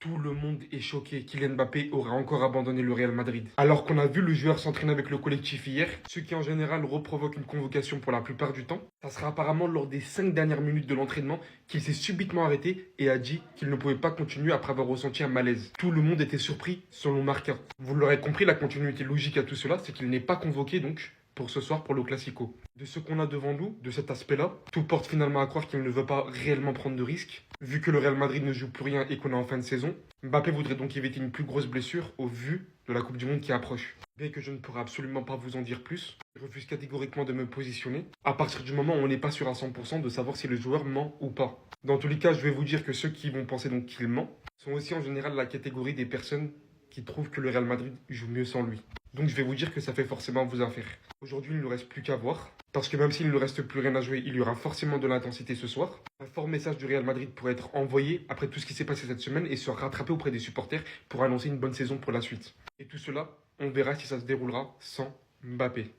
Tout le monde est choqué. Kylian Mbappé aurait encore abandonné le Real Madrid. Alors qu'on a vu le joueur s'entraîner avec le collectif hier, ce qui en général reprovoque une convocation pour la plupart du temps, ça sera apparemment lors des 5 dernières minutes de l'entraînement qu'il s'est subitement arrêté et a dit qu'il ne pouvait pas continuer après avoir ressenti un malaise. Tout le monde était surpris selon Marca. Vous l'aurez compris, la continuité logique à tout cela, c'est qu'il n'est pas convoqué donc pour ce soir pour le Classico. De ce qu'on a devant nous, de cet aspect-là, tout porte finalement à croire qu'il ne veut pas réellement prendre de risques. Vu que le Real Madrid ne joue plus rien et qu'on est en fin de saison, Mbappé voudrait donc éviter une plus grosse blessure au vu de la Coupe du Monde qui approche. Bien que je ne pourrai absolument pas vous en dire plus, je refuse catégoriquement de me positionner à partir du moment où on n'est pas sûr à 100% de savoir si le joueur ment ou pas. Dans tous les cas, je vais vous dire que ceux qui vont penser donc qu'il ment sont aussi en général la catégorie des personnes qui trouvent que le Real Madrid joue mieux sans lui. Donc je vais vous dire que ça fait forcément vous affaire. Aujourd'hui, il ne nous reste plus qu'à voir. Parce que même s'il ne nous reste plus rien à jouer, il y aura forcément de l'intensité ce soir. Un fort message du Real Madrid pourrait être envoyé après tout ce qui s'est passé cette semaine et se rattraper auprès des supporters pour annoncer une bonne saison pour la suite. Et tout cela, on verra si ça se déroulera sans Mbappé.